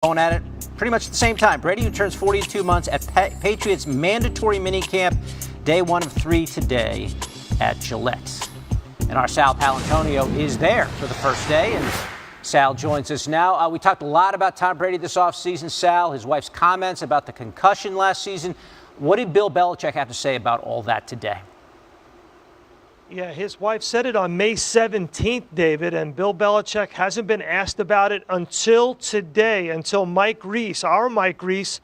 Going at it pretty much at the same time. Brady, who turns 42 months at Patriots mandatory minicamp, day 1 of 3 today at Gillette. And our Sal Palantonio is there for the first day, and Sal joins us now. We talked a lot about Tom Brady this offseason. Sal, his wife's comments about the concussion last season. What did Bill Belichick have to say about all that today? Yeah, his wife said it on May 17th, David, and Bill Belichick hasn't been asked about it until today, until Mike Reese, our Mike Reese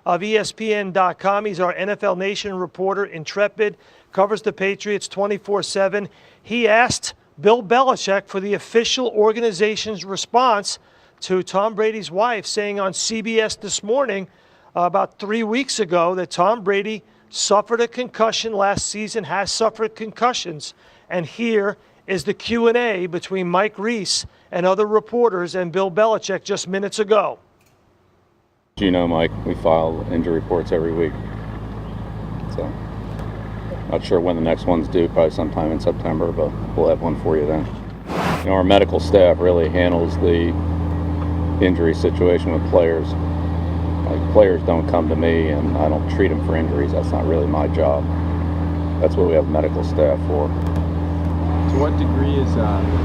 of ESPN.com. He's our NFL Nation reporter, intrepid, covers the Patriots 24/7. He asked Bill Belichick for the official organization's response to Tom Brady's wife saying on CBS this morning, about 3 weeks ago, that Tom Brady suffered a concussion last season, has suffered concussions. And here is the Q&A between Mike Reese and other reporters and Bill Belichick just minutes ago. You know, Mike, we file injury reports every week. So, not sure when the next one's due, probably sometime in September, but we'll have one for you then. You know, our medical staff really handles the injury situation with players. Like, players don't come to me and I don't treat them for injuries. That's not really my job. That's what we have medical staff for. To what degree is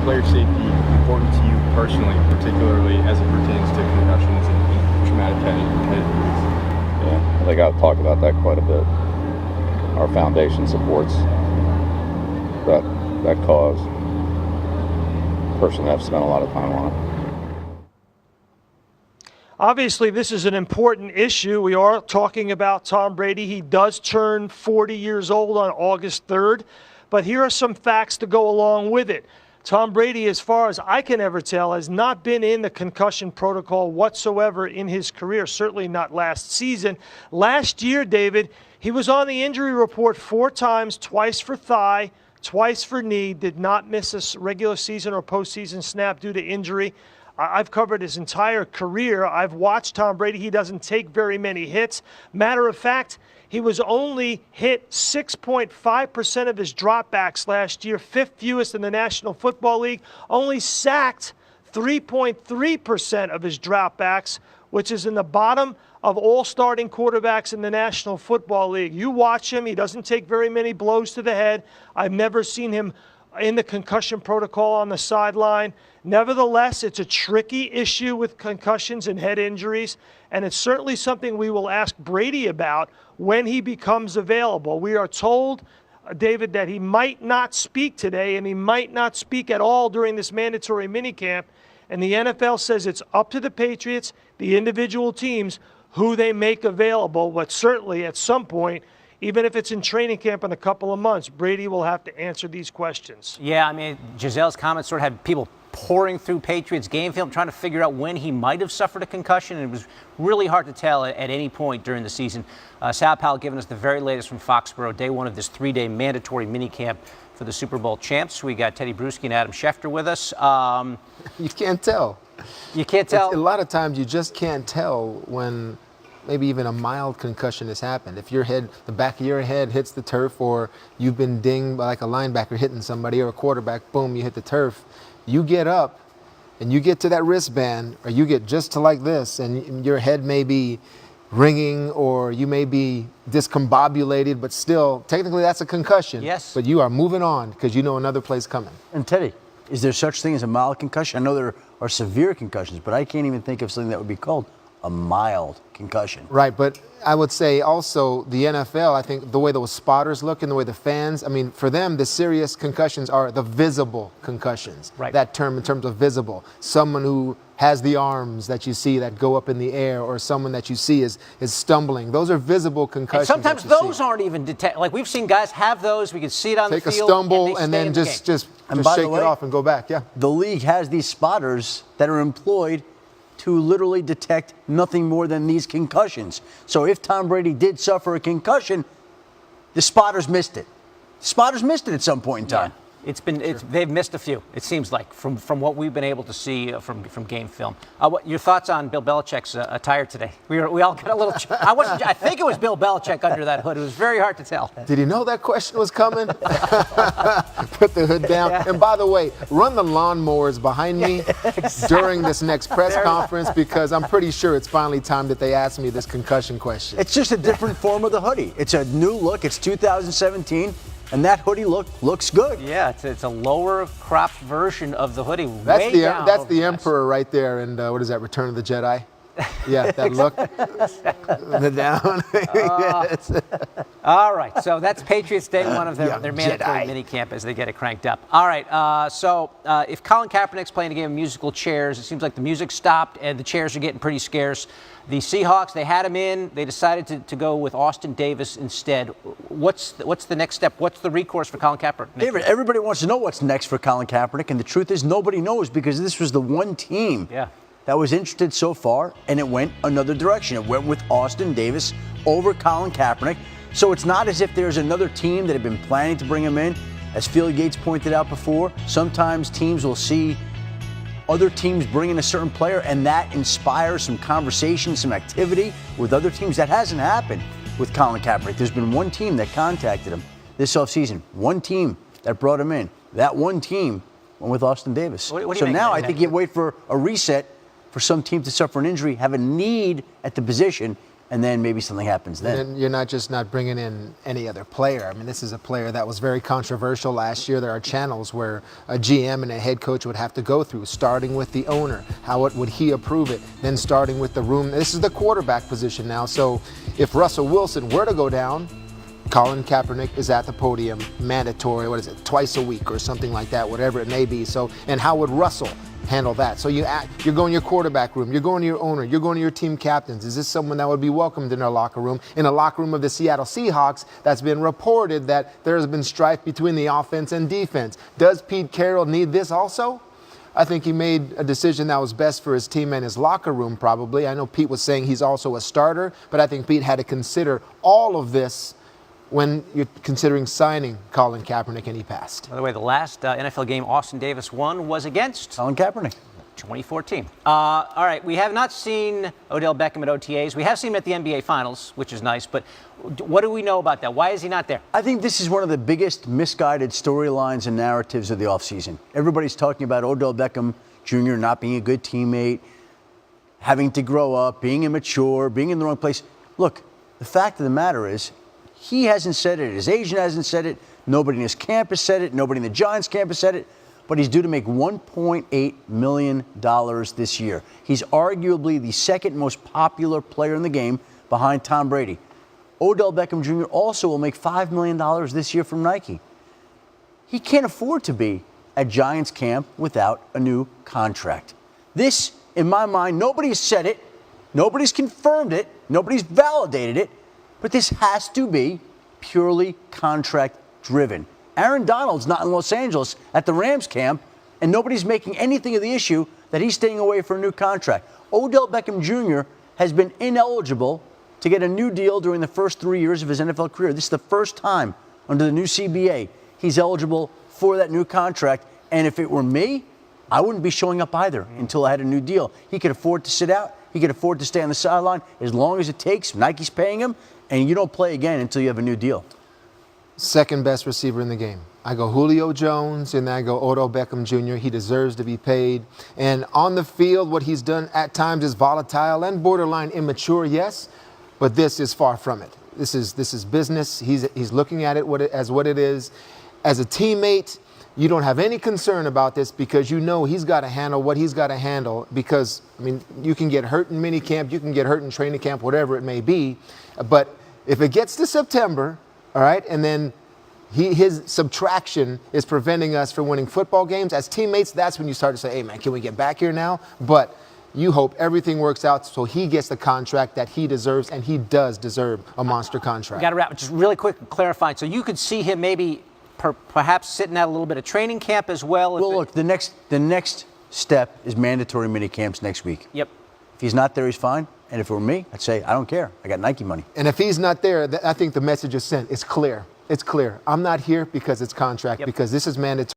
player safety important to you personally, particularly as it pertains to concussions and traumatic head injuries? Yeah, I think I've talked about that quite a bit. Our foundation supports that cause. Personally, I've spent a lot of time on it. Obviously, this is an important issue. We are talking about Tom Brady. He does turn 40 years old on August 3rd. But here are some facts to go along with it. Tom Brady, as far as I can ever tell, has not been in the concussion protocol whatsoever in his career, certainly not last season. Last year, David, he was on the injury report 4 times, twice for thigh, twice for knee, did not miss a regular season or postseason snap due to injury. I've covered his entire career. I've watched Tom Brady. He doesn't take very many hits. Matter of fact, he was only hit 6.5% of his dropbacks last year, 5th fewest in the National Football League. Only sacked 3.3% of his dropbacks, which is in the bottom of all starting quarterbacks in the National Football League. You watch him. He doesn't take very many blows to the head. I've never seen him in the concussion protocol on the sideline. Nevertheless, it's a tricky issue with concussions and head injuries, and it's certainly something we will ask Brady about when he becomes available. We are told, David, that he might not speak today, and he might not speak at all during this mandatory minicamp, and the NFL says it's up to the Patriots, the individual teams, who they make available, but certainly at some point, even if it's in training camp in a couple of months, Brady will have to answer these questions. Yeah, I mean, Gisele's comments sort of had people pouring through Patriots game film, trying to figure out when he might have suffered a concussion, and it was really hard to tell at any point during the season. Sal Powell giving us the very latest from Foxborough, day 1 of this 3-day mandatory minicamp for the Super Bowl champs. We got Teddy Bruschi and Adam Schefter with us. You can't tell. You can't tell? A lot of times you just can't tell when maybe even a mild concussion has happened. If your head, the back of your head hits the turf, or you've been dinged by like a linebacker hitting somebody, or a quarterback, boom, you hit the turf. You get up and you get to that wristband, or you get just to like this, and your head may be ringing, or you may be discombobulated, but still, technically that's a concussion. Yes. But you are moving on because you know another play's coming. And Teddy, is there such thing as a mild concussion? I know there are severe concussions, but I can't even think of something that would be called a mild concussion. Right, but I would say also the NFL, I think the way those spotters look and the way the fans, I mean, for them, the serious concussions are the visible concussions. Right. That term in terms of visible. Someone who has the arms that you see that go up in the air, or someone that you see is stumbling. Those are visible concussions. And sometimes those aren't even detected. Like, we've seen guys have those. We can see it on the field. Take a stumble and then just shake it off and go back. Yeah. The league has these spotters that are employed to literally detect nothing more than these concussions. So if Tom Brady did suffer a concussion, the spotters missed it. The spotters missed it at some point in time. They've missed a few. It seems like from what we've been able to see from game film. Your thoughts on Bill Belichick's attire today? We all got a little. I think it was Bill Belichick under that hood. It was very hard to tell. Did he know that question was coming? Put the hood down. Yeah. And by the way, run the lawnmowers behind me during this next press conference, because I'm pretty sure it's finally time that they ask me this concussion question. It's just a different form of the hoodie. It's a new look. It's 2017. And that hoodie looks good. Yeah, it's a lower cropped version of the hoodie. That's the Emperor right there. And what is that, Return of the Jedi? Yeah, that look. The down. Yes. All right, so that's Patriots Day one of their mandatory Jedi. mini camp as they get it cranked up. All right, so if Colin Kaepernick's playing a game of musical chairs, it seems like the music stopped and the chairs are getting pretty scarce. The Seahawks, they had him in. They decided to go with Austin Davis instead. What's the next step? What's the recourse for Colin Kaepernick? David, everybody wants to know what's next for Colin Kaepernick, and the truth is nobody knows, because this was the one team that was interested so far, and it went another direction. It went with Austin Davis over Colin Kaepernick. So it's not as if there's another team that had been planning to bring him in. As Phil Yates pointed out before, sometimes teams will see other teams bring in a certain player, and that inspires some conversation, some activity with other teams. That hasn't happened with Colin Kaepernick. There's been one team that contacted him this offseason, one team that brought him in. That one team went with Austin Davis. What do you So make now of I that? think you wait for a reset for some team to suffer an injury, have a need at the position, and then maybe something happens then. And you're not bringing in any other player. I mean, this is a player that was very controversial last year. There are channels where a GM and a head coach would have to go through, starting with the owner. How would he approve it? Then starting with the room. This is the quarterback position now. So if Russell Wilson were to go down, Colin Kaepernick is at the podium, mandatory, twice a week or something like that, whatever it may be. So, and how would Russell handle that? So you're going to your quarterback room, you're going to your owner, you're going to your team captains. Is this someone that would be welcomed in our locker room? In a locker room of the Seattle Seahawks, that's been reported that there has been strife between the offense and defense. Does Pete Carroll need this also? I think he made a decision that was best for his team and his locker room, probably. I know Pete was saying he's also a starter, but I think Pete had to consider all of this when you're considering signing Colin Kaepernick, and he passed. By the way, the last NFL game Austin Davis won was against Colin Kaepernick. 2014. All right, we have not seen Odell Beckham at OTAs. We have seen him at the NBA Finals, which is nice, but what do we know about that? Why is he not there? I think this is one of the biggest misguided storylines and narratives of the offseason. Everybody's talking about Odell Beckham Jr. not being a good teammate, having to grow up, being immature, being in the wrong place. Look, the fact of the matter is, he hasn't said it, his agent hasn't said it, nobody in his camp has said it, nobody in the Giants camp has said it, but he's due to make $1.8 million this year. He's arguably the second most popular player in the game behind Tom Brady. Odell Beckham Jr. also will make $5 million this year from Nike. He can't afford to be at Giants camp without a new contract. This, in my mind, nobody's said it, nobody's confirmed it, nobody's validated it, but this has to be purely contract-driven. Aaron Donald's not in Los Angeles at the Rams camp, and nobody's making anything of the issue that he's staying away for a new contract. Odell Beckham Jr. has been ineligible to get a new deal during the first 3 years of his NFL career. This is the first time under the new CBA he's eligible for that new contract, and if it were me, I wouldn't be showing up either until I had a new deal. He could afford to sit out. He could afford to stay on the sideline as long as it takes. Nike's paying him, and you don't play again until you have a new deal. Second best receiver in the game. I go Julio Jones, and I go Odell Beckham Jr. He deserves to be paid. And on the field, what he's done at times is volatile and borderline immature, yes, but this is far from it. This is business. He's looking at it as what it is. As a teammate, you don't have any concern about this because you know he's got to handle what he's got to handle because, I mean, you can get hurt in minicamp, you can get hurt in training camp, whatever it may be. But if it gets to September, all right, and then his subtraction is preventing us from winning football games, as teammates, that's when you start to say, hey, man, can we get back here now? But you hope everything works out so he gets the contract that he deserves, and he does deserve a monster contract. Got to wrap. Just really quick, clarifying. So you could see him maybe perhaps sitting out a little bit of training camp as well. Well, look, the next step is mandatory mini camps next week. Yep. If he's not there, he's fine. And if it were me, I'd say, I don't care. I got Nike money. And if he's not there, I think the message is sent. It's clear. It's clear. I'm not here because it's contract, because this is mandatory.